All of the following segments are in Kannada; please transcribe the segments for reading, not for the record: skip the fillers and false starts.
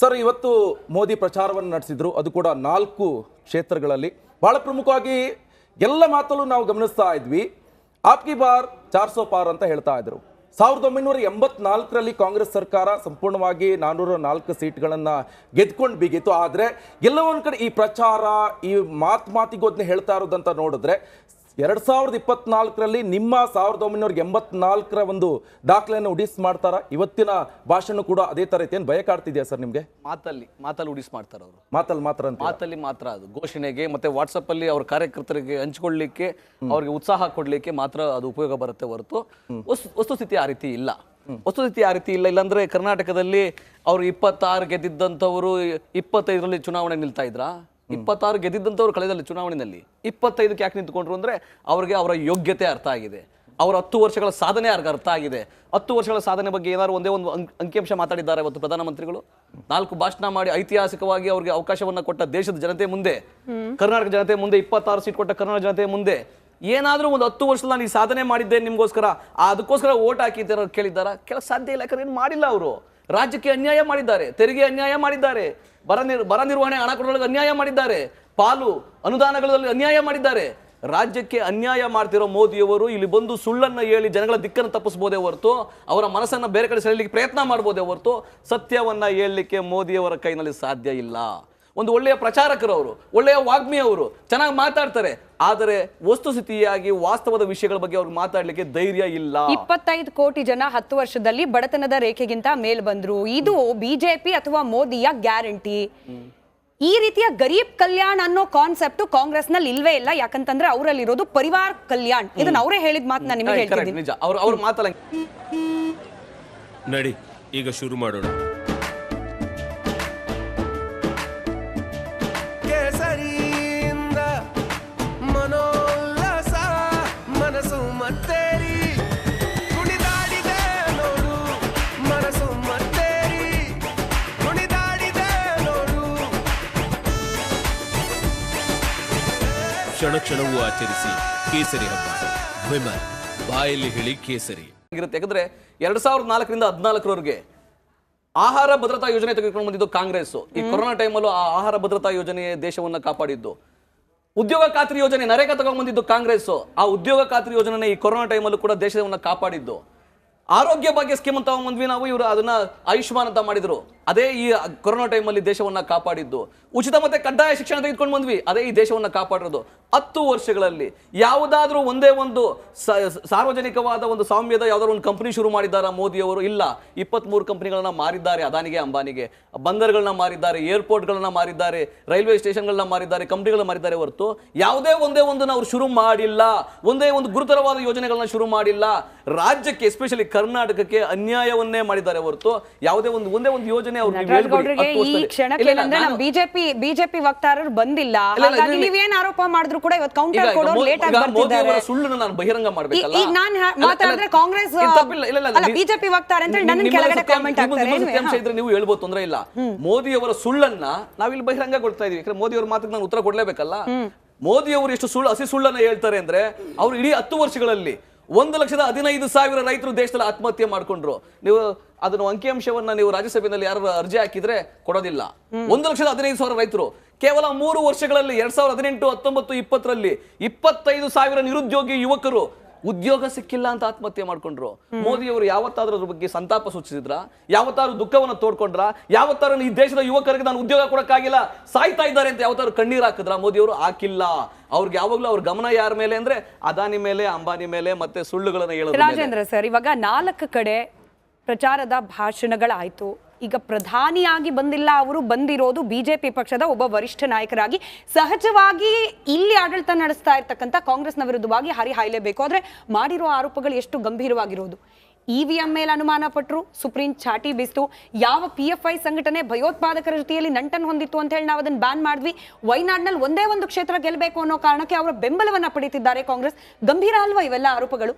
ಸರ್, ಇವತ್ತು ಮೋದಿ ಪ್ರಚಾರವನ್ನು ನಡೆಸಿದ್ರು, ಅದು ಕೂಡ 4 ಕ್ಷೇತ್ರಗಳಲ್ಲಿ. ಬಹಳ ಪ್ರಮುಖವಾಗಿ ಎಲ್ಲ ಮಾತಲ್ಲೂ ನಾವು ಗಮನಿಸ್ತಾ ಇದ್ವಿ, ಆಪ್ಕಿ ಬಾರ್ 400 ಪಾರ್ ಅಂತ ಹೇಳ್ತಾ ಇದ್ರು. 1984ರಲ್ಲಿ ಕಾಂಗ್ರೆಸ್ ಸರ್ಕಾರ ಸಂಪೂರ್ಣವಾಗಿ 404 ಸೀಟ್ಗಳನ್ನು ಗೆದ್ಕೊಂಡು ಬಿಗಿತ್ತು. ಆದರೆ ಎಲ್ಲೋ ಒಂದು ಕಡೆ ಈ ಪ್ರಚಾರ, ಈ ಮಾತಿಗೋದ್ನೆ ಹೇಳ್ತಾ ಇರೋದಂತ ನೋಡಿದ್ರೆ 2024ರಲ್ಲಿ ನಿಮ್ಮ 1984ರ ಒಂದು ದಾಖಲೆಯನ್ನು ಉಡಿಸ್ ಮಾಡ್ತಾರ. ಇವತ್ತಿನ ಭಾಷಣ ಕೂಡ ಅದೇ ತರ ಐತೆ. ಭಯ ಕಾಡ್ತಿದ್ಯಾ ಸರ್ ನಿಮ್ಗೆ? ಮಾತಲ್ಲಿ ಉಡಿಸ್ ಮಾಡ್ತಾರೆ ಅವರು. ಮಾತಲ್ಲಿ ಮಾತ್ರ ಅದು ಘೋಷಣೆಗೆ ಮತ್ತೆ ವಾಟ್ಸಪ್ ಅಲ್ಲಿ ಅವ್ರ ಕಾರ್ಯಕರ್ತರಿಗೆ ಹಂಚಿಕೊಳ್ಳಿಕ್ಕೆ, ಅವ್ರಿಗೆ ಉತ್ಸಾಹ ಕೊಡ್ಲಿಕ್ಕೆ ಮಾತ್ರ ಅದು ಉಪಯೋಗ ಬರುತ್ತೆ ಹೊರತು ವಸ್ತುಸ್ಥಿತಿ ಆ ರೀತಿ ಇಲ್ಲ. ಇಲ್ಲಾಂದ್ರೆ ಕರ್ನಾಟಕದಲ್ಲಿ ಅವ್ರು 26 ಗೆದ್ದಿದ್ದಂಥವ್ರು 25ರಲ್ಲಿ ಚುನಾವಣೆ ನಿಲ್ತಾ ಇದ್ರಾ? 26 ಗೆದ್ದಿದ್ದಂಥವ್ರು ಕಳೆದಲ್ಲಿ ಚುನಾವಣೆಯಲ್ಲಿ 25ಕ್ಕೆ ಯಾಕೆ ನಿಂತ್ಕೊಂಡ್ರು ಅಂದ್ರೆ ಅವ್ರಿಗೆ ಅವರ ಯೋಗ್ಯತೆ ಅರ್ಥ ಆಗಿದೆ, ಅವರ 10 ವರ್ಷಗಳ ಸಾಧನೆ ಅವ್ರಿಗೆ ಅರ್ಥ ಆಗಿದೆ. 10 ವರ್ಷಗಳ ಸಾಧನೆ ಬಗ್ಗೆ ಏನಾದ್ರು ಒಂದೇ ಒಂದು ಅಂಕಿಅಂಶ ಮಾತಾಡಿದ್ದಾರೆ ಇವತ್ತು ಪ್ರಧಾನಮಂತ್ರಿಗಳು? 4 ಭಾಷಣ ಮಾಡಿ ಐತಿಹಾಸಿಕವಾಗಿ ಅವ್ರಿಗೆ ಅವಕಾಶವನ್ನ ಕೊಟ್ಟ ದೇಶದ ಜನತೆ ಮುಂದೆ, ಕರ್ನಾಟಕ ಜನತೆ ಮುಂದೆ, 26 ಸೀಟ್ ಕೊಟ್ಟ ಕರ್ನಾಟಕ ಜನತೆ ಮುಂದೆ ಏನಾದ್ರೂ ಒಂದು 10 ವರ್ಷದಲ್ಲಿ ನಾನು ಈ ಸಾಧನೆ ಮಾಡಿದ್ದೆ ನಿಮ್ಗೋಸ್ಕರ, ಅದಕ್ಕೋಸ್ಕರ ಓಟ್ ಹಾಕಿದ್ದೆ ಕೇಳಿದ್ದಾರಾ? ಕೇಳಕ್ ಸಾಧ್ಯ ಇಲ್ಲ. ಯಾಕಂದ್ರೆ ಏನು ಮಾಡಿಲ್ಲ. ಅವರು ರಾಜ್ಯಕ್ಕೆ ಅನ್ಯಾಯ ಮಾಡಿದ್ದಾರೆ, ತೆರಿಗೆ ಅನ್ಯಾಯ ಮಾಡಿದ್ದಾರೆ, ಬರ ನಿರ್ವಹಣೆ ಹಣ ಕೊಡೋರಿಗೆ ಅನ್ಯಾಯ ಮಾಡಿದ್ದಾರೆ, ಪಾಲು ಅನುದಾನಗಳಲ್ಲಿ ಅನ್ಯಾಯ ಮಾಡಿದ್ದಾರೆ. ರಾಜ್ಯಕ್ಕೆ ಅನ್ಯಾಯ ಮಾಡ್ತಿರೋ ಮೋದಿಯವರು ಇಲ್ಲಿ ಬಂದು ಸುಳ್ಳನ್ನ ಹೇಳಿ ಜನಗಳ ದಿಕ್ಕನ್ನು ತಪ್ಪಿಸಬಹುದೇ ಹೊರತು, ಅವರ ಮನಸ್ಸನ್ನ ಬೇರೆ ಕಡೆ ಸೆಳೆಯಲಿಕ್ಕೆ ಪ್ರಯತ್ನ ಮಾಡಬಹುದೇ ಹೊರತು ಸತ್ಯವನ್ನ ಹೇಳಲಿಕ್ಕೆ ಮೋದಿಯವರ ಕೈನಲ್ಲಿ ಸಾಧ್ಯ ಇಲ್ಲ. ಒಂದು ಒಳ್ಳೆಯ ಪ್ರಚಾರಕರು ಅವರು, ಒಳ್ಳೆಯ ವಾಗ್ಮಿ ಅವರು, ಚೆನ್ನಾಗಿ ಮಾತಾಡ್ತಾರೆ. ಆದರೆ ವಸ್ತುಸ್ಥಿತಿಯಾಗಿ ವಾಸ್ತವದ ವಿಷಯಗಳ ಬಗ್ಗೆ ಅವ್ರಿಗೆ ಮಾತಾಡ್ಲಿಕ್ಕೆ ಧೈರ್ಯ ಇಲ್ಲ. 25 ಕೋಟಿ ಜನ 10 ವರ್ಷದಲ್ಲಿ ಬಡತನದ ರೇಖೆಗಿಂತ ಮೇಲ್ ಬಂದ್ರು. ಇದು ಬಿಜೆಪಿ ಅಥವಾ ಮೋದಿಯ ಗ್ಯಾರಂಟಿ. ಈ ರೀತಿಯ ಗರೀಬ್ ಕಲ್ಯಾಣ್ ಅನ್ನೋ ಕಾನ್ಸೆಪ್ಟ್ ಕಾಂಗ್ರೆಸ್ ನಲ್ಲಿ ಇಲ್ವೇ ಇಲ್ಲ. ಯಾಕಂತಂದ್ರೆ ಅವರಲ್ಲಿ ಇರೋದು ಪರಿವಾರ್ ಕಲ್ಯಾಣ್. ಇದನ್ನ ಅವರೇ ಹೇಳಿದ ಮಾತು ನಾನು ನಿಮಗೆ ಹೇಳ್ತೀನಿ. ನಿಜ. ಅವ್ರ ಮಾತಲ್ಲ. ನಡಿ ಈಗ ಶುರು ಮಾಡೋಣ. ಕ್ಷಣ ಕ್ಷಣವೂ ಆಚರಿಸಿ ಕೇಸರಿ ಹಬ್ಬ. ವಿಮಲ್ ಬಾಯಲ್ಲಿ ಹೇಳಿ ಕೇಸರಿ ಇರುತ್ತೆ. ಯಾಕಂದ್ರೆ 2004ರಿಂದ 2014ರವರೆಗೆ ಆಹಾರ ಭದ್ರತಾ ಯೋಜನೆ ತೆಗೆದುಕೊಂಡು ಬಂದಿದ್ದು ಕಾಂಗ್ರೆಸ್. ಈ ಕೊರೋನಾ ಟೈಮಲ್ಲೂ ಆ ಆಹಾರ ಭದ್ರತಾ ಯೋಜನೆ ದೇಶವನ್ನ ಕಾಪಾಡಿದ್ದು. ಉದ್ಯೋಗ ಖಾತ್ರಿ ಯೋಜನೆ ನರೇಗಾ ತಗೊಂಡು ಬಂದಿದ್ದು ಕಾಂಗ್ರೆಸ್. ಆ ಉದ್ಯೋಗ ಖಾತ್ರಿ ಯೋಜನೆ ಈ ಕೊರೋನಾ ಟೈಮಲ್ಲೂ ಕೂಡ ದೇಶವನ್ನ ಕಾಪಾಡಿದ್ದು. ಆರೋಗ್ಯ ಭಾಗ್ಯ ಸ್ಕೀಮ್ ಅಂತ ಬಂದ್ವಿ ನಾವು, ಇವರು ಅದನ್ನ ಆಯುಷ್ಮಾನ್ ಅಂತ ಮಾಡಿದ್ರು. ಅದೇ ಈ ಕೊರೋನಾ ಟೈಮಲ್ಲಿ ದೇಶವನ್ನ ಕಾಪಾಡಿದ್ದು. ಉಚಿತ ಮತ್ತೆ ಕಡ್ಡಾಯ ಶಿಕ್ಷಣ ತೆಗೆದುಕೊಂಡು ಬಂದ್ವಿ, ಅದೇ ಈ ದೇಶವನ್ನ ಕಾಪಾಡಿರೋದು. 10 ವರ್ಷಗಳಲ್ಲಿ ಯಾವುದಾದ್ರೂ ಒಂದೇ ಒಂದು ಸಾರ್ವಜನಿಕವಾದ ಒಂದು ಸ್ವಾಮ್ಯದ ಯಾವ್ದಾದ್ರು ಒಂದು ಕಂಪನಿ ಶುರು ಮಾಡಿದ್ದಾರಾ ಮೋದಿಯವರು? ಇಲ್ಲ. 23 ಕಂಪನಿಗಳನ್ನ ಮಾರಿದ್ದಾರೆ ಅದಾನಿಗೆ, ಅಂಬಾನಿಗೆ. ಬಂದರ್ಗಳನ್ನ ಮಾರಿದ್ದಾರೆ, ಏರ್ಪೋರ್ಟ್ಗಳನ್ನ ಮಾರಿದ್ದಾರೆ, ರೈಲ್ವೆ ಸ್ಟೇಷನ್ಗಳನ್ನ ಮಾರಿದ್ದಾರೆ, ಕಂಪನಿಗಳನ್ನ ಮಾರಿದ್ದಾರೆ ಹೊರತು ಯಾವುದೇ ಒಂದೇ ಒಂದನ್ನು ಅವ್ರು ಶುರು ಮಾಡಿಲ್ಲ. ಒಂದೇ ಒಂದು ಗುರುತರವಾದ ಯೋಜನೆಗಳನ್ನ ಶುರು ಮಾಡಿಲ್ಲ. ರಾಜ್ಯಕ್ಕೆ, ಎಸ್ಪೆಷಲಿ ಕರ್ನಾಟಕಕ್ಕೆ ಅನ್ಯಾಯವನ್ನೇ ಮಾಡಿದ್ದಾರೆ ಹೊರತು ಯಾವುದೇ ಒಂದೇ ಒಂದು ಯೋಜನೆ ಬಿಜೆಪಿ ವಕ್ತಾರರು ಬಂದಿಲ್ಲ. ನೀವೇನ್ ಆರೋಪ ಮಾಡಿದ್ರು ಕೂಡ ಇವತ್ತು ಕೌಂಟರ್ ಕೊಡೋರು ಲೇಟ್ ಆಗಿ ಬರ್ತಿದ್ದಾರೆ. ಸುಳ್ಳನ್ನು ನಾನು ಬಹಿರಂಗ ಮಾಡಬೇಕಲ್ಲ. ಈಗ ನಾನು ಮಾತಾಡಿದ್ರೆ ಕಾಂಗ್ರೆಸ್ ಬಿಜೆಪಿ ವಕ್ತಾರ ಅಂತ ನನ್ನ ಕೆಳಗಡೆ ಕಾಮೆಂಟ್ ಹಾಕ್ತಾರೆ. ನೀವು ಹೇಳ್ಬೋದು, ತೊಂದ್ರೆ ಇಲ್ಲ. ಮೋದಿ ಅವರ ಸುಳ್ಳನ್ನ ನಾವಿಲ್ಲಿ ಬಹಿರಂಗಗೊಳ್ತಾ ಇದೀವಿ. ಯಾಕಂದ್ರೆ ಮೋದಿ ಅವರ ಮಾತಿಗೆ ನಾನು ಉತ್ತರ ಕೊಡ್ಲೇಬೇಕಲ್ಲ. ಮೋದಿ ಅವರು ಎಷ್ಟು ಹಸಿ ಸುಳ್ಳನ್ನ ಹೇಳ್ತಾರೆ ಅಂದ್ರೆ, ಅವ್ರು ಇಡೀ 10 ವರ್ಷಗಳಲ್ಲಿ 1,15,000 ರೈತರು ದೇಶದಲ್ಲಿ ಆತ್ಮಹತ್ಯೆ ಮಾಡ್ಕೊಂಡ್ರು. ನೀವು ಅದನ್ನು ಅಂಕಿಅಂಶವನ್ನ ನೀವು ರಾಜ್ಯಸಭೆಯಲ್ಲಿ ಯಾರು ಅರ್ಜಿ ಹಾಕಿದ್ರೆ ಕೊಡೋದಿಲ್ಲ. 1,15,000 ರೈತರು ಕೇವಲ 3 ವರ್ಷಗಳಲ್ಲಿ 2018, 19, 20ರಲ್ಲಿ 25,000 ನಿರುದ್ಯೋಗಿ ಯುವಕರು ಉದ್ಯೋಗ ಸಿಕ್ಕಿಲ್ಲ ಅಂತ ಆತ್ಮಹತ್ಯೆ ಮಾಡ್ಕೊಂಡ್ರು. ಮೋದಿ ಅವರು ಯಾವತ್ತಾದ್ರೂ ಅದ್ರ ಬಗ್ಗೆ ಸಂತಾಪ ಸೂಚಿಸಿದ್ರ? ಯಾವತ್ತಾದ್ರೂ ದುಃಖವನ್ನ ತೋಡ್ಕೊಂಡ್ರ? ಯಾವತ್ತಾದ್ರೂ ಈ ದೇಶದ ಯುವಕರಿಗೆ ನಾನು ಉದ್ಯೋಗ ಕೊಡಕ್ಕಾಗಿಲ್ಲ, ಸಾಯ್ತಾ ಇದ್ದಾರೆ ಅಂತ ಯಾವತ್ತಾದ್ರೂ ಕಣ್ಣೀರ್ ಹಾಕಿದ್ರ? ಮೋದಿ ಅವರು ಹಾಕಿಲ್ಲ. ಅವ್ರಿಗೆ ಯಾವಾಗ್ಲೂ ಅವ್ರ ಗಮನ ಯಾರ ಮೇಲೆ ಅಂದ್ರೆ ಅದಾನಿ ಮೇಲೆ, ಅಂಬಾನಿ ಮೇಲೆ, ಮತ್ತೆ ಸುಳ್ಳುಗಳನ್ನ ಹೇಳೋದು. ರಾಜೇಂದ್ರ ಸರ್, ಇವಾಗ 4 ಕಡೆ ಪ್ರಚಾರದ ಭಾಷಣಗಳಾಯ್ತು. ಈಗ ಪ್ರಧಾನಿಯಾಗಿ ಬಂದಿಲ್ಲ, ಅವರು ಬಂದಿರೋದು ಬಿಜೆಪಿ ಪಕ್ಷದ ಒಬ್ಬ ವರಿಷ್ಠ ನಾಯಕರಾಗಿ. ಸಹಜವಾಗಿ ಇಲ್ಲಿ ಆಡಳಿತ ನಡೆಸ್ತಾ ಇರ್ತಕ್ಕಂಥ ಕಾಂಗ್ರೆಸ್ನ ವಿರುದ್ಧವಾಗಿ ಹರಿಹಾಯಲೇಬೇಕು. ಆದ್ರೆ ಮಾಡಿರೋ ಆರೋಪಗಳು ಎಷ್ಟು ಗಂಭೀರವಾಗಿರೋದು. ಇವಿಎಂ ಮೇಲೆ ಅನುಮಾನ ಪಟ್ಟರು, ಸುಪ್ರೀಂ ಚಾಟಿ ಬೀಸ್ತು. ಯಾವ PFI ಸಂಘಟನೆ ಭಯೋತ್ಪಾದಕರ ಜೊತೆಯಲ್ಲಿ ನಂಟನ್ನು ಹೊಂದಿತ್ತು ಅಂತ ಹೇಳಿ ನಾವು ಅದನ್ನ ಬ್ಯಾನ್ ಮಾಡಿದ್ವಿ. ವಯನಾಡ್ನಲ್ಲಿ ಒಂದೇ ಒಂದು ಕ್ಷೇತ್ರ ಗೆಲ್ಲಬೇಕು ಅನ್ನೋ ಕಾರಣಕ್ಕೆ ಅವರ ಬೆಂಬಲವನ್ನ ಪಡೀತಿದ್ದಾರೆ ಕಾಂಗ್ರೆಸ್. ಗಂಭೀರ ಅಲ್ವಾ ಇವೆಲ್ಲ ಆರೋಪಗಳು?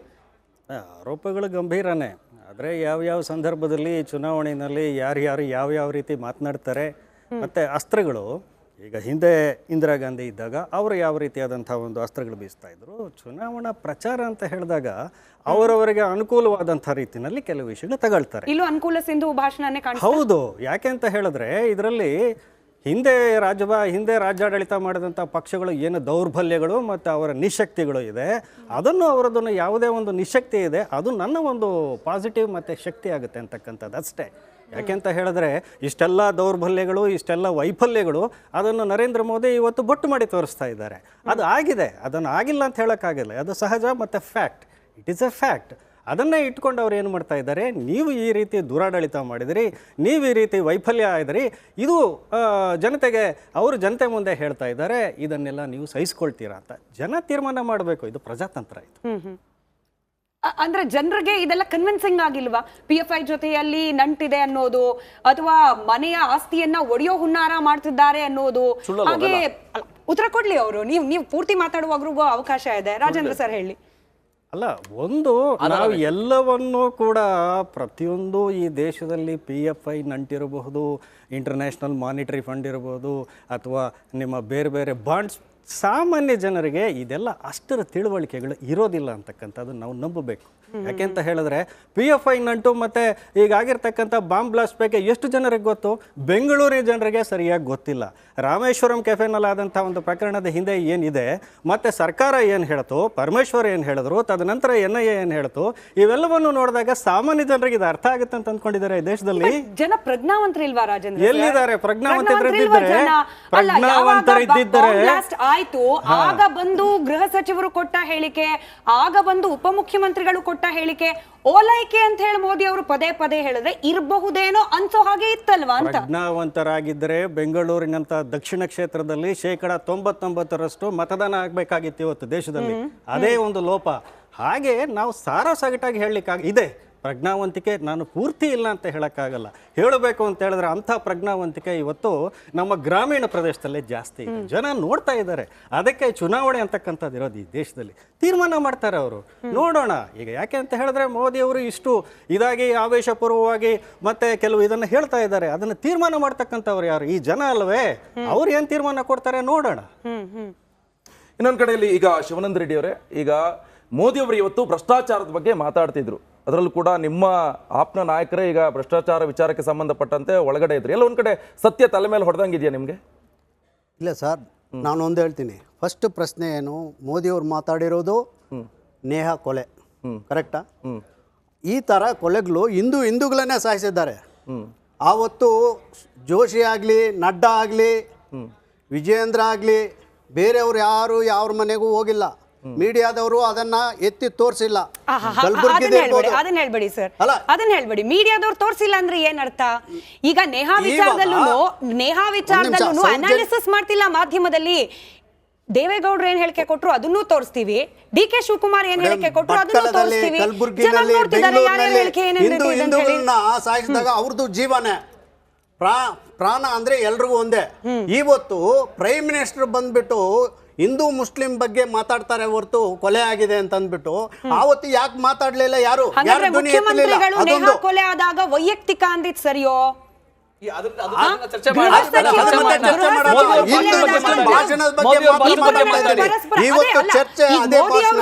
ಆರೋಪಗಳು ಗಂಭೀರನೇ. ಆದರೆ ಯಾವ್ಯಾವ ಸಂದರ್ಭದಲ್ಲಿ ಚುನಾವಣೆಯಲ್ಲಿ ಯಾರ್ಯಾರು ಯಾವ್ಯಾವ ರೀತಿ ಮಾತನಾಡ್ತಾರೆ, ಮತ್ತು ಅಸ್ತ್ರಗಳು ಈಗ ಹಿಂದೆ ಇಂದಿರಾ ಗಾಂಧಿ ಇದ್ದಾಗ ಅವರು ಯಾವ ರೀತಿಯಾದಂಥ ಒಂದು ಅಸ್ತ್ರಗಳು ಬೀಸ್ತಾ ಇದ್ರು, ಚುನಾವಣಾ ಪ್ರಚಾರ ಅಂತ ಹೇಳಿದಾಗ ಅವರವರಿಗೆ ಅನುಕೂಲವಾದಂಥ ರೀತಿಯಲ್ಲಿ ಕೆಲವು ವಿಷಯಗಳು ತಗೊಳ್ತಾರೆ. ಇಲ್ಲೂ ಅನುಕೂಲ ಸಿಂಧು ಭಾಷಣನೇ ಕಾಣಿಸ್ತಾ ಹೌದು, ಯಾಕೆ ಅಂತ ಹೇಳಿದ್ರೆ ಇದರಲ್ಲಿ ಹಿಂದೆ ರಾಜ್ಯಾಡಳಿತ ಮಾಡಿದಂಥ ಪಕ್ಷಗಳು ಏನು ದೌರ್ಬಲ್ಯಗಳು ಮತ್ತು ಅವರ ನಿಶಕ್ತಿಗಳು ಇದೆ, ಅವರದನ್ನು ಯಾವುದೇ ಒಂದು ನಿಶಕ್ತಿ ಇದೆ ಅದು ನನ್ನ ಒಂದು ಪಾಸಿಟಿವ್ ಮತ್ತು ಶಕ್ತಿ ಆಗುತ್ತೆ ಅಂತಕ್ಕಂಥದ್ದು ಅಷ್ಟೇ. ಯಾಕೆಂತ ಹೇಳಿದ್ರೆ ಇಷ್ಟೆಲ್ಲ ದೌರ್ಬಲ್ಯಗಳು, ಇಷ್ಟೆಲ್ಲ ವೈಫಲ್ಯಗಳು ಅದನ್ನು ನರೇಂದ್ರ ಮೋದಿ ಇವತ್ತು ಬೊಟ್ಟು ಮಾಡಿ ತೋರಿಸ್ತಾ ಇದ್ದಾರೆ. ಅದು ಆಗಿದೆ, ಅದನ್ನು ಆಗಿಲ್ಲ ಅಂತ ಹೇಳೋಕ್ಕಾಗಿಲ್ಲ, ಅದು ಸಹಜ ಮತ್ತು fact, it is A fact. ಅದನ್ನೇ ಇಟ್ಕೊಂಡು ಅವ್ರು ಏನು ಮಾಡ್ತಾ ಇದ್ದಾರೆ, ನೀವು ಈ ರೀತಿ ದುರಾಡಳಿತ ಮಾಡಿದಿರಿ, ನೀವು ಈ ರೀತಿ ವೈಫಲ್ಯ ಆಯ್ದಿರಿ, ಇದು ಜನತೆ ಮುಂದೆ ಹೇಳ್ತಾ ಇದ್ದಾರೆ, ಇದನ್ನೆಲ್ಲ ನೀವು ಸಹಿಸ್ಕೊಳ್ತೀರಾ ಅಂತ ಜನ ತೀರ್ಮಾನ ಮಾಡಬೇಕು. ಇದು ಪ್ರಜಾತಂತ್ರ ಇದು. ಅಂದ್ರೆ ಜನರಿಗೆ ಇದೆಲ್ಲ ಕನ್ವಿನ್ಸಿಂಗ್ ಆಗಿಲ್ವಾ? PFI ಜೊತೆಯಲ್ಲಿ ನಂಟಿದೆ ಅನ್ನೋದು, ಅಥವಾ ಮನೆಯ ಆಸ್ತಿಯನ್ನ ಒಡೆಯೋ ಹುನ್ನಾರ ಮಾಡ್ತಿದ್ದಾರೆ ಅನ್ನೋದು, ಹಾಗೆ ಉತ್ತರ ಕೊಡ್ಲಿ ಅವರು. ನೀವು ಪೂರ್ತಿ ಮಾತಾಡುವಾಗ್ರಿಗೂ ಅವಕಾಶ ಇದೆ. ರಾಜೇಂದ್ರ ಸರ್ ಹೇಳಿ. ಅಲ್ಲ, ಒಂದು ನಾವು ಎಲ್ಲವನ್ನೂ ಕೂಡ ಪ್ರತಿಯೊಂದು ಈ ದೇಶದಲ್ಲಿ PFI ನಂಟಿರಬಹುದು, ಇಂಟರ್ನ್ಯಾಷನಲ್ ಮಾನಿಟರಿ ಫಂಡ್ ಇರಬಹುದು, ಅಥವಾ ನಿಮ್ಮ ಬೇರೆ ಬೇರೆ ಬಾಂಡ್ಸ್, ಸಾಮಾನ್ಯ ಜನರಿಗೆ ಇದೆಲ್ಲ ಅಷ್ಟರ ತಿಳುವಳಿಕೆಗಳು ಇರೋದಿಲ್ಲ ಅಂತಕ್ಕಂಥದ್ದು ನಾವು ನಂಬಬೇಕು. ಯಾಕೆಂತ ಹೇಳಿದ್ರೆ PFI ನಂಟು ಮತ್ತು ಈಗಾಗಿರ್ತಕ್ಕಂಥ ಬಾಂಬ್ ಬ್ಲಾಸ್ಟ್ ಬಗ್ಗೆ ಎಷ್ಟು ಜನರಿಗೆ ಗೊತ್ತು? ಬೆಂಗಳೂರಿನ ಜನರಿಗೆ ಸರಿಯಾಗಿ ಗೊತ್ತಿಲ್ಲ. ರಾಮೇಶ್ವರಂ ಕೆಫೆನಲ್ಲಾದಂಥ ಒಂದು ಪ್ರಕರಣದ ಹಿಂದೆ ಏನಿದೆ, ಮತ್ತು ಸರ್ಕಾರ ಏನು ಹೇಳ್ತು, ಪರಮೇಶ್ವರ್ ಏನು ಹೇಳಿದ್ರು, ತದನಂತರ NIA ಏನು ಹೇಳ್ತು, ಇವೆಲ್ಲವನ್ನು ನೋಡಿದಾಗ ಸಾಮಾನ್ಯ ಜನರಿಗೆ ಇದು ಅರ್ಥ ಆಗುತ್ತೆ ಅಂತ ಅಂದ್ಕೊಂಡಿದ್ದಾರೆ. ಈ ದೇಶದಲ್ಲಿ ಜನ ಪ್ರಜ್ಞಾವಂತರಿಲ್ವಾ ರಾಜೇಂದ್ರ? ಎಲ್ಲಿದ್ದಾರೆ ಪ್ರಜ್ಞಾವಂತರಿದ್ದರೆ ಆಯ್ತು, ಆಗ ಬಂದು ಗೃಹ ಸಚಿವರು ಕೊಟ್ಟ ಹೇಳಿಕೆ, ಆಗ ಬಂದು ಉಪಮುಖ್ಯಮಂತ್ರಿಗಳು ಕೊಟ್ಟ ಹೇಳಿಕೆ, ಓಲೈಕೆ ಅಂತ ಹೇಳಿ ಮೋದಿ ಅವರು ಪದೇ ಪದೇ ಹೇಳಿದ್ರೆ ಇರಬಹುದೇನೋ ಅನ್ಸೋ ಹಾಗೆ ಇತ್ತಲ್ವಾ ಅಂತ. ಪ್ರಜ್ಞಾವಂತರಾಗಿದ್ದರೆ ಬೆಂಗಳೂರಿನಂತ ದಕ್ಷಿಣ ಕ್ಷೇತ್ರದಲ್ಲಿ 99% ಮತದಾನ ಆಗ್ಬೇಕಾಗಿತ್ತು ಇವತ್ತು ದೇಶದಲ್ಲಿ. ಅದೇ ಒಂದು ಲೋಪ. ಹಾಗೆ ನಾವು ಸಾರಾಸಗಟಾಗಿ ಹೇಳಲಿಕ್ಕಾಗ ಪ್ರಜ್ಞಾವಂತಿಕೆ ನಾನು ಪೂರ್ತಿ ಇಲ್ಲ ಅಂತ ಹೇಳೋಕ್ಕಾಗಲ್ಲ. ಹೇಳಬೇಕು ಅಂತ ಹೇಳಿದ್ರೆ ಅಂಥ ಪ್ರಜ್ಞಾವಂತಿಕೆ ಇವತ್ತು ನಮ್ಮ ಗ್ರಾಮೀಣ ಪ್ರದೇಶದಲ್ಲೇ ಜಾಸ್ತಿ ಇದೆ. ಜನ ನೋಡ್ತಾ ಇದ್ದಾರೆ. ಅದಕ್ಕೆ ಚುನಾವಣೆ ಅಂತಕ್ಕಂಥದ್ದು ಇರೋದು ಈ ದೇಶದಲ್ಲಿ. ತೀರ್ಮಾನ ಮಾಡ್ತಾರೆ ಅವರು. ನೋಡೋಣ ಈಗ. ಯಾಕೆ ಅಂತ ಹೇಳಿದ್ರೆ ಮೋದಿಯವರು ಇಷ್ಟು ಇದಾಗಿ ಆವೇಶಪೂರ್ವವಾಗಿ ಮತ್ತೆ ಕೆಲವು ಇದನ್ನು ಹೇಳ್ತಾ ಇದ್ದಾರೆ. ಅದನ್ನು ತೀರ್ಮಾನ ಮಾಡ್ತಕ್ಕಂಥವ್ರು ಯಾರು? ಈ ಜನ ಅಲ್ವೇ? ಅವ್ರು ಏನು ತೀರ್ಮಾನ ಕೊಡ್ತಾರೆ ನೋಡೋಣ. ಇನ್ನೊಂದು ಕಡೆಯಲ್ಲಿ ಈಗ ಶಿವಾನಂದ ರೆಡ್ಡಿ ಅವರೇ, ಈಗ ಮೋದಿಯವರು ಇವತ್ತು ಭ್ರಷ್ಟಾಚಾರದ ಬಗ್ಗೆ ಮಾತಾಡ್ತಿದ್ರು. ಅದರಲ್ಲೂ ಕೂಡ ನಿಮ್ಮ ಆಪ್ನ ನಾಯಕರೇ ಈಗ ಭ್ರಷ್ಟಾಚಾರ ವಿಚಾರಕ್ಕೆ ಸಂಬಂಧಪಟ್ಟಂತೆ ಒಳಗಡೆ ಇದ್ರು. ಎಲ್ಲ ಒಂದು ಕಡೆ ಸತ್ಯ ತಲೆ ಮೇಲೆ ಹೊಡೆದಂಗಿದೆಯಾ ನಿಮಗೆ? ಇಲ್ಲ ಸರ್, ನಾನು ಒಂದು ಹೇಳ್ತೀನಿ. ಫಸ್ಟ್ ಪ್ರಶ್ನೆ ಏನು, ಮೋದಿಯವರು ಮಾತಾಡಿರೋದು ನೇಹಾ ಕೊಲೆ ಕರೆಕ್ಟಾ? ಈ ಥರ ಕೊಲೆಗಳು ಹಿಂದೂಗಳನ್ನೇ ಸಾಯಿಸಿದ್ದಾರೆ. ಆವತ್ತು ಜೋಶಿ ಆಗಲಿ, ನಡ್ಡಾ ಆಗಲಿ, ವಿಜಯೇಂದ್ರ ಆಗಲಿ, ಬೇರೆಯವರು ಯಾರು ಯಾವ್ರ ಮನೆಗೂ ಹೋಗಿಲ್ಲ. ಮೀಡಿಯಾದವರು ಅದನ್ನ ಎತ್ತಿ ತೋರಿಸಿಲ್ಲ. ಅದನ್ನ ಹೇಳ್ಬೇಡಿ ಸರ್, ಅದನ್ನ ಹೇಳ್ಬೇಡಿ. ಮೀಡಿಯಾದವ್ರು ತೋರಿಸಿಲ್ಲ ಅಂದ್ರೆ ಏನರ್ಥ? ಈಗ ನೇಹಾ ವಿಚಾರದಲ್ಲೂ ಅನಾಲಿಸಿಸ್ ಮಾಡ್ತಿಲ್ಲ ಮಾಧ್ಯಮದಲ್ಲಿ. ದೇವೇಗೌಡರು ಏನ್ ಹೇಳಿಕೆ ಕೊಟ್ರು ಅದನ್ನೂ ತೋರಿಸ್ತೀವಿ, DK ಶಿವಕುಮಾರ್ ಏನ್ ಹೇಳಿಕೆ ಕೊಟ್ರು ಅದನ್ನೂ ತೋರಿಸ್ತೀವಿ. ಸಾಯಿಸಿದಾಗ ಅವ್ರದ್ದು ಜೀವನೇ ಪ್ರಾಣ ಅಂದ್ರೆ ಎಲ್ರಿಗೂ ಒಂದೇ. ಇವತ್ತು ಪ್ರೈಮ್ ಮಿನಿಸ್ಟರ್ ಬಂದ್ಬಿಟ್ಟು ಹಿಂದೂ ಮುಸ್ಲಿಂ ಬಗ್ಗೆ ಮಾತಾಡ್ತಾರೆ ಹೊರತು ಕೊಲೆ ಆಗಿದೆ ಅಂತ ಅಂದ್ಬಿಟ್ಟು ಆವತ್ತು ಯಾಕೆ ಮಾತಾಡ್ಲಿಲ್ಲ? ಯಾರು ಮುಖ್ಯಮಂತ್ರಿಗಳು ಕೊಲೆ ಆದಾಗ ವೈಯಕ್ತಿಕ ಅಂದಿದ್ ಸರಿಯೋ?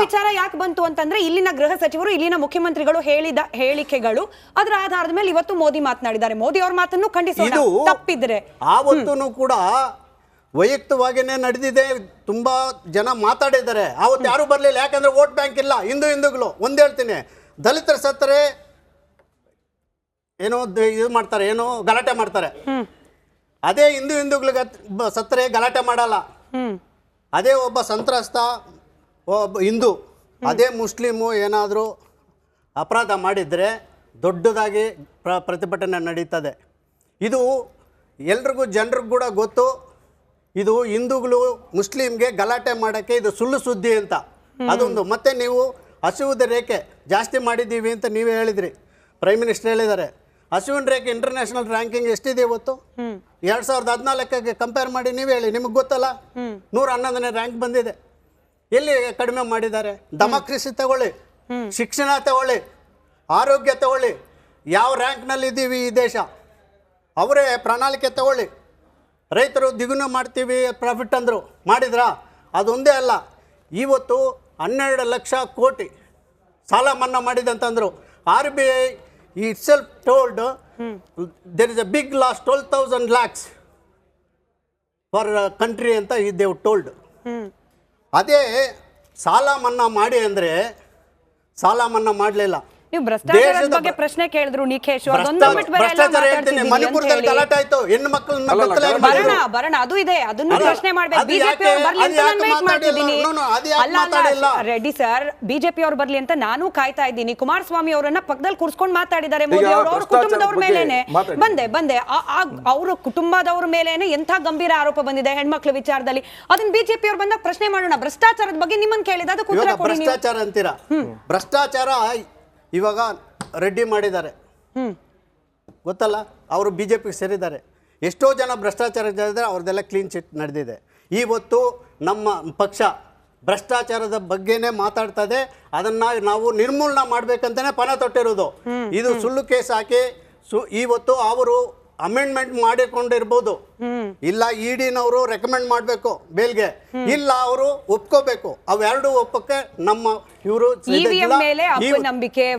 ವಿಚಾರ ಯಾಕೆ ಬಂತು ಅಂತಂದ್ರೆ ಇಲ್ಲಿನ ಗೃಹ ಸಚಿವರು, ಇಲ್ಲಿನ ಮುಖ್ಯಮಂತ್ರಿಗಳು ಹೇಳಿದ ಹೇಳಿಕೆಗಳು, ಅದರ ಆಧಾರದ ಮೇಲೆ ಇವತ್ತು ಮೋದಿ ಮಾತನಾಡಿದ್ದಾರೆ. ಮೋದಿ ಅವ್ರ ಮಾತನ್ನು ಖಂಡಿಸೋಣ, ತಪ್ಪಿದ್ರೆ. ಆವತ್ತೂ ಕೂಡ ವೈಯಕ್ತಿಕವಾಗಿನೇ ನಡೆದಿದೆ. ತುಂಬಾ ಜನ ಮಾತಾಡಿದ್ದಾರೆ. ಆವತ್ತು ಯಾರು ಬರ್ಲಿಲ್ಲ, ಯಾಕಂದ್ರೆ ವೋಟ್ ಬ್ಯಾಂಕ್ ಇಲ್ಲ. ಹಿಂದೂಗಳು ಒಂದ್ ಹೇಳ್ತೀನಿ, ದಲಿತರ ಸತ್ತರೆ ಏನೋ ಇದು ಮಾಡ್ತಾರೆ, ಏನೋ ಗಲಾಟೆ ಮಾಡ್ತಾರೆ. ಅದೇ ಹಿಂದೂಗಳಿಗೆ ಸತ್ತರೆ ಗಲಾಟೆ ಮಾಡಲ್ಲ. ಅದೇ ಒಬ್ಬ ಸಂತ್ರಸ್ತ ಒಬ್ಬ ಹಿಂದೂ, ಅದೇ ಮುಸ್ಲಿಮು ಏನಾದರೂ ಅಪರಾಧ ಮಾಡಿದರೆ ದೊಡ್ಡದಾಗಿ ಪ್ರತಿಭಟನೆ ನಡೀತದೆ. ಇದು ಎಲ್ರಿಗೂ ಜನರಿಗೂ ಕೂಡ ಗೊತ್ತು. ಇದು ಹಿಂದೂಗಳು ಮುಸ್ಲಿಮ್ಗೆ ಗಲಾಟೆ ಮಾಡೋಕ್ಕೆ ಇದು ಸುಳ್ಳು ಸುದ್ದಿ ಅಂತ ಅದೊಂದು. ಮತ್ತೆ ನೀವು ಹಸಿವುದ ರೇಖೆ ಜಾಸ್ತಿ ಮಾಡಿದ್ದೀವಿ ಅಂತ ನೀವೇ ಹೇಳಿದ್ರಿ, ಪ್ರೈಮ್ ಮಿನಿಸ್ಟರ್ ಹೇಳಿದ್ದಾರೆ. ಹಸಿವಿನ ರೇಖೆ ಇಂಟರ್ನ್ಯಾಷನಲ್ ರ್ಯಾಂಕಿಂಗ್ ಎಷ್ಟಿದೆ ಇವತ್ತು? 2014ಕ್ಕೆ ಕಂಪೇರ್ ಮಾಡಿ ನೀವೇ ಹೇಳಿ, ನಿಮಗೆ ಗೊತ್ತಲ್ಲ. 111ನೇ ರ್ಯಾಂಕ್ ಬಂದಿದೆ. ಎಲ್ಲಿ ಕಡಿಮೆ ಮಾಡಿದ್ದಾರೆ? ಡೆಮಾಕ್ರಸಿ ತಗೊಳ್ಳಿ, ಶಿಕ್ಷಣ ತಗೊಳ್ಳಿ, ಆರೋಗ್ಯ ತಗೊಳ್ಳಿ, ಯಾವ ರ್ಯಾಂಕ್ನಲ್ಲಿ ಇದ್ದೀವಿ ಈ ದೇಶ, ಅವರೇ ಪ್ರಣಾಳಿಕೆ ತಗೊಳ್ಳಿ. ರೈತರು ದ್ವಿಗುಣ ಮಾಡ್ತೀವಿ ಪ್ರಾಫಿಟ್ ಅಂದರು, ಮಾಡಿದ್ರಾ? ಅದೊಂದೇ ಅಲ್ಲ, ಇವತ್ತು 12 ಲಕ್ಷ ಕೋಟಿ ಸಾಲ ಮನ್ನಾ ಮಾಡಿದಂತಂದರು. RBI itself told there is a big loss, 12,000 lakhs for country ಅಂತ they were told. ಅದೇ ಸಾಲ ಮನ್ನಾ ಮಾಡಿ ಅಂದರೆ ಸಾಲ ಮನ್ನಾ ಮಾಡಲಿಲ್ಲ. ನೀವು ಭ್ರಷ್ಟಾಚಾರದ ಬಗ್ಗೆ ಪ್ರಶ್ನೆ ಕೇಳಿದ್ರು ನಿಖೇಶ್, ಅದೊಂದು ಬಿಟ್ಟು ಬೇರೆ ಎಲ್ಲ ಮಾತಾಡ್ತಿದ್ದೀವಿ ಅಂತ ಮಣಿಪುರದಲ್ಲಿ ಹೇಳಿ. ಗಲಾಟೆ ಆಯ್ತು, ಹೆಣ್ಣು ಮಕ್ಕಳನ್ನ ಬರೋಣ ಅದು ಇದೆ, ಅದನ್ನು ಪ್ರಶ್ನೆ ಮಾಡ್ಬೇಕು. ಬಿಜೆಪಿ ಅವ್ರು ಬರ್ಲಿ ಅಂತ ನಾನು ವೇಟ್ ಮಾಡ್ತಿದ್ದೀನಿ. ಅಲ್ಲ ರೆಡ್ಡಿ ಸರ್, ಬಿಜೆಪಿ ಅವ್ರು ಬರ್ಲಿ ಅಂತ ನಾನು ಕಾಯ್ತಾ ಇದ್ದೀನಿ. ಕುಮಾರಸ್ವಾಮಿ ಅವರನ್ನ ಪಕ್ಕದಲ್ಲಿ ಕೂರ್ಸ್ಕೊಂಡು ಮಾತಾಡಿದ್ದಾರೆ ಮೋದಿ ಅವರು, ಅವ್ರ ಕುಟುಂಬದವ್ರ ಮೇಲೇನೆ ಬಂದೆ ಅವ್ರ ಕುಟುಂಬದವ್ರ ಮೇಲೇನೆ ಎಂಥ ಗಂಭೀರ ಆರೋಪ ಬಂದಿದೆ ಹೆಣ್ಮಕ್ಳ ವಿಚಾರದಲ್ಲಿ. ಅದನ್ನ ಬಿಜೆಪಿ ಅವ್ರು ಬಂದಾಗ ಪ್ರಶ್ನೆ ಮಾಡೋಣ. ಭ್ರಷ್ಟಾಚಾರದ ಬಗ್ಗೆ ನಿಮ್ಮನ್ನ ಕೇಳಿದ ಅದಕ್ಕೆ ಉತ್ತರ ಕೊಡಿ ನೀವು. ಭ್ರಷ್ಟಾಚಾರ ಅಂತೀರಾ? ಭ್ರಷ್ಟಾಚಾರ ಇವಾಗ ರೆಡ್ಡಿ ಮಾಡಿದ್ದಾರೆ, ಗೊತ್ತಲ್ಲ, ಅವರು BJP ಸೇರಿದ್ದಾರೆ. ಎಷ್ಟೋ ಜನ ಭ್ರಷ್ಟಾಚಾರ ಇದ್ದಾರೆ, ಅವ್ರದ್ದೆಲ್ಲ ಕ್ಲೀನ್ ಚಿಟ್ ನಡೆದಿದೆ. ಇವತ್ತು ನಮ್ಮ ಪಕ್ಷ ಭ್ರಷ್ಟಾಚಾರದ ಬಗ್ಗೆನೇ ಮಾತಾಡ್ತದೆ. ಅದನ್ನು ನಾವು ನಿರ್ಮೂಲನೆ ಮಾಡಬೇಕಂತಲೇ ಪಣ ತೊಟ್ಟಿರೋದು. ಇದು ಸುಳ್ಳು ಕೇಸ್ ಹಾಕಿ ಇವತ್ತು ಅವರು ಅಮೆಂಡ್ಮೆಂಟ್ ಮಾಡಿಕೊಂಡಿರ್ಬೋದು, ಇಲ್ಲ EDನವರು ರೆಕಮೆಂಡ್ ಮಾಡಬೇಕು ಬೇಲ್ಗೆ, ಇಲ್ಲ ಅವರು ಒಪ್ಕೋಬೇಕು. ಅವೆರಡು ಒಪ್ಪಕ್ಕೆ ನಮ್ಮ ಇವರು EVM ಮೇಲೆ ಅಪನಂಬಿಕೆ